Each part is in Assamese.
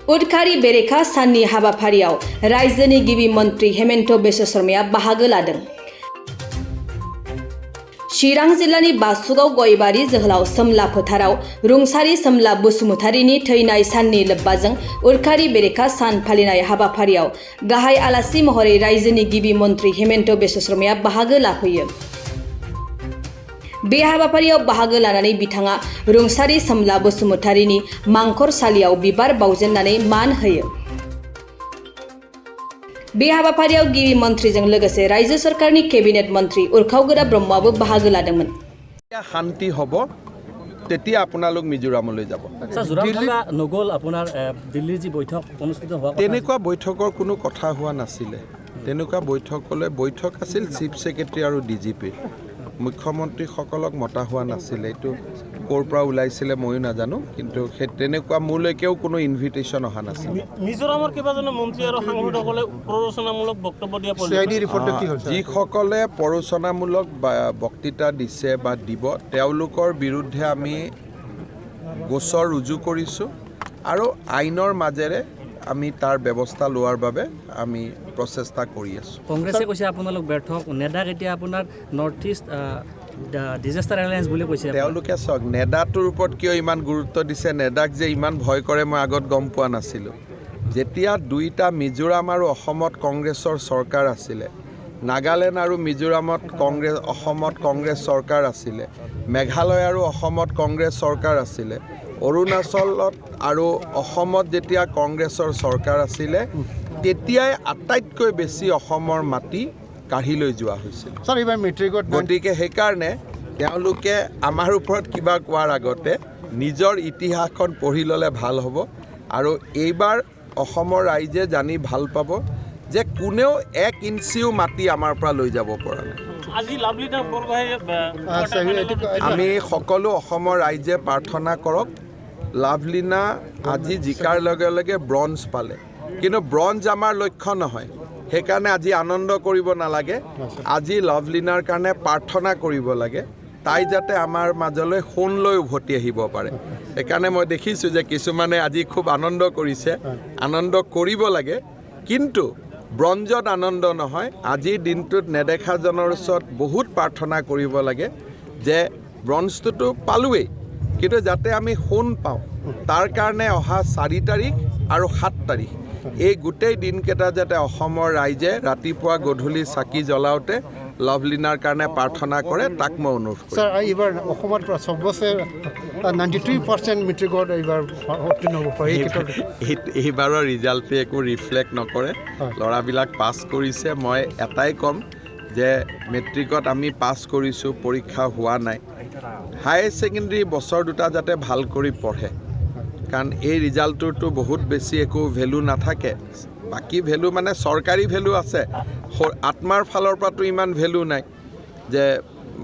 उदखारि बेरेखा साननि हाबाफारियाव रायजोनि गिबि मन्त्रि हेमन्त बिश्व शर्माया बाहागो लादों। चिरां जिल्लानि बासुगाव गयबारि जोहोलाव सोमला फोथाराव रुंसारि सोमला बसुमतारीनि थैनाय साननि लोब्बाजों उदखारि बेरेखा सान फालिनाय हाबाफारियाव गाहाय आलासि महरै रायजोनि गिबि मन्त्रि हेमन्त बिश्व शर्माया बाहागो लाफैयो। बे हाबाफारियाव बाहागो लानानै बिथाङा रुंसारि सोमला बसुमतारीनि मांखरसालियाव बिबार बावजेननानै मान होयो। बे हाबाफारियाव गिबि मन्त्रिजों लोगोसे रायजो सरकारनि केबिनेट मन्त्रि उर्खावगोरा ब्रह्मआबो बाहागो लादोंमोन। शान्ति हब तेतिया आपनालोक मिजोरामলৈ যাব। नगल আপোনাৰ দিল্লীৰ যি বৈঠক অনুষ্ঠিত হোৱা তেনেকুৱা বৈঠকৰ কোনো কথা হোৱা নাছিলে। তেনেকুৱা বৈঠক আছিল চিফ সেক্ৰেটাৰী আৰু ডিজিপি মুখ্যমন্ত্ৰী সকলক মতা হোৱা নাছিলে। এটো কোৰ পৰা ওলাইছিলে ময়ো নাজানো, কিন্তু তেনেকুৱা মূলৈকেও কোনো ইনভিটেশন অহা নাছিল। মিজোৰামৰ কেইবাজন মন্ত্ৰী আৰু সাংসদসকলে প্ৰৰোচনামূলক বক্তব্য দিয়া সিআইডি ৰিপৰ্টত কি হ'ল? যিসকলে প্ৰৰোচনামূলক বক্তৃতা দিছে বা দিব তেওঁলোকৰ বিৰুদ্ধে আমি গোচৰ ৰুজু কৰিছোঁ আৰু আইনৰ মাজেৰে আমি তাৰ ব্যৱস্থা লোৱাৰ বাবে আমি প্ৰচেষ্টা কৰি আছোঁ। কংগ্ৰেছে কৈছে আপোনালোক ব্যৰ্থ, নেডাক এতিয়া আপোনাৰ নৰ্থ ইষ্ট ডিজাষ্টাৰ এলায়েন্স বুলি কৈছে। তেওঁলোকে চাওক নেডাটোৰ ওপৰত কিয় ইমান গুৰুত্ব দিছে, নেডাক যে ইমান ভয় কৰে মই আগত গম পোৱা নাছিলোঁ। যেতিয়া দুইটা মিজোৰাম আৰু অসমত কংগ্ৰেছৰ চৰকাৰ আছিলে, নাগালেণ্ড আৰু মিজোৰামত অসমত কংগ্ৰেছ চৰকাৰ আছিলে, মেঘালয় আৰু অসমত কংগ্ৰেছ চৰকাৰ আছিলে, অৰুণাচলত আৰু অসমত যেতিয়া কংগ্ৰেছৰ চৰকাৰ আছিলে তেতিয়াই আটাইতকৈ বেছি অসমৰ মাটি কাঢ়ি লৈ যোৱা হৈছিল। গতিকে সেইকাৰণে তেওঁলোকে আমাৰ ওপৰত কিবা কোৱাৰ আগতে নিজৰ ইতিহাসখন পঢ়ি ল'লে ভাল হ'ব আৰু এইবাৰ অসমৰ ৰাইজে জানি ভাল পাব যে কোনেও 1 ইঞ্চিও মাটি আমাৰ পৰা লৈ যাব পৰা নাই। আমি সকলো অসমৰ ৰাইজে প্ৰাৰ্থনা কৰক লাভলীনা আজি জিকাৰ লগে লগে ব্ৰঞ্জ পালে, কিন্তু ব্ৰঞ্জ আমাৰ লক্ষ্য নহয়। সেইকাৰণে আজি আনন্দ কৰিব নালাগে, আজি লাভলীনাৰ কাৰণে প্ৰাৰ্থনা কৰিব লাগে তাই যাতে আমাৰ মাজলৈ সোণ লৈ উভতি আহিব পাৰে। সেইকাৰণে মই দেখিছোঁ যে কিছুমানে আজি খুব আনন্দ কৰিছে, আনন্দ কৰিব লাগে, কিন্তু ব্ৰঞ্জত আনন্দ নহয়। আজিৰ দিনটোত নেদেখাজনৰ ওচৰত বহুত প্ৰাৰ্থনা কৰিব লাগে যে ব্ৰঞ্জটোতো পালোৱেই, কিন্তু যাতে আমি সোণ পাওঁ তাৰ কাৰণে অহা 4 তাৰিখ আৰু 7 তাৰিখ এই গোটেই দিনকেইটা যাতে অসমৰ ৰাইজে ৰাতিপুৱা গধূলি চাকি জ্বলাওঁতে লাভলীনাৰ কাৰণে প্ৰাৰ্থনা কৰে তাক মই অনুৰোধ কৰিম। স্যাৰ এইবাৰ অসমত সবচে 93% মেট্ৰিকত এইবাৰ উত্তীৰ্ণ হ'ব পাৰে। এইবাৰৰ ৰিজাল্টে একো ৰিফ্লেক্ট নকৰে, ল'ৰাবিলাক পাছ কৰিছে। মই এটাই ক'ম যে মেট্ৰিকত আমি পাছ কৰিছোঁ, পৰীক্ষা হোৱা নাই। হায়াৰ ছেকেণ্ডেৰী বছৰ দুটা যাতে ভাল কৰি পঢ়ে, কাৰণ এই ৰিজাল্টটোতো বহুত বেছি একো ভেলু নাথাকে। বাকী ভেলু মানে চৰকাৰী ভেলু আছে, আত্মাৰ ফালৰ পৰাতো ইমান ভেলু নাই। যে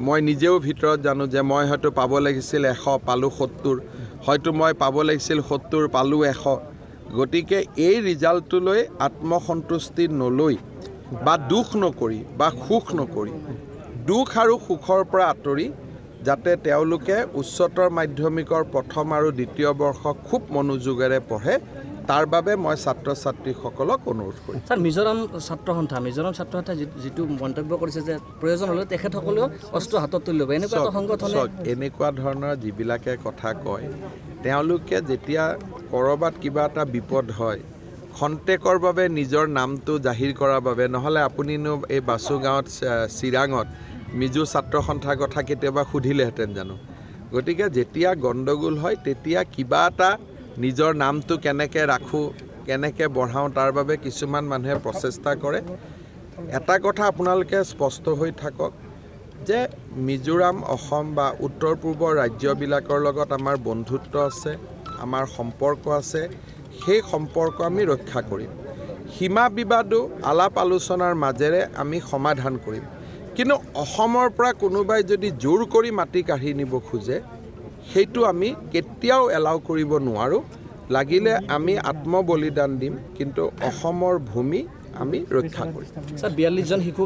মই নিজেও ভিতৰত জানো যে মই হয়তো পাব লাগিছিল 100 পালোঁ 70, হয়তো মই পাব লাগিছিল 70 পালোঁ 100। গতিকে এই ৰিজাল্টটোলৈ আত্মসন্তুষ্টি নলৈ বা দুখ নকৰি বা সুখ নকৰি, দুখ আৰু সুখৰ পৰা আঁতৰি যাতে তেওঁলোকে উচ্চতৰ মাধ্যমিকৰ প্ৰথম আৰু দ্বিতীয় বৰ্ষ খুব মনোযোগেৰে পঢ়ে তাৰ বাবে মই ছাত্ৰ ছাত্ৰীসকলক অনুৰোধ কৰিম। স্যাৰ মিজোৰাম ছাত্ৰ সন্থাই যিটো মন্তব্য কৰিছে যে প্ৰয়োজন হ'লে তেখেতসকলেও অস্ত্ৰ হাতত তুলি ল'ব, এনেকুৱা এটা সংগঠনে এনেকুৱা ধৰণৰ যিবিলাকে কথা কয় তেওঁলোকে যেতিয়া ক'ৰবাত কিবা এটা বিপদ হয় খন্তেকৰ বাবে নিজৰ নামটো জাহিৰ কৰাৰ বাবে, নহ'লে আপুনিনো এই বাসুগাঁৱত চিৰাঙত মিজো ছাত্ৰ সন্থাৰ কথা কেতিয়াবা সুধিলেহেঁতেন জানো? গতিকে যেতিয়া গণ্ডগোল হয় তেতিয়া কিবা এটা নিজৰ নামটো কেনেকৈ ৰাখোঁ কেনেকৈ বঢ়াওঁ তাৰ বাবে কিছুমান মানুহে প্ৰচেষ্টা কৰে। এটা কথা আপোনালোকে স্পষ্ট হৈ থাকক যে মিজোৰাম অসম বা উত্তৰ পূৰ্বৰ ৰাজ্যবিলাকৰ লগত আমাৰ বন্ধুত্ব আছে, আমাৰ সম্পৰ্ক আছে, সেই সম্পৰ্ক আমি ৰক্ষা কৰিম। সীমা বিবাদো আলাপ আলোচনাৰ মাজেৰে আমি সমাধান কৰিম, কিন্তু অসমৰ পৰা কোনোবাই যদি জোৰ কৰি মাটি কাঢ়ি নিব খোজে সেইটো আমি কেতিয়াও এলাউ কৰিব নোৱাৰোঁ। লাগিলে আমি আত্মবলিদান দিম, কিন্তু অসমৰ ভূমি আমি ৰক্ষা কৰিম। 42জন শিশু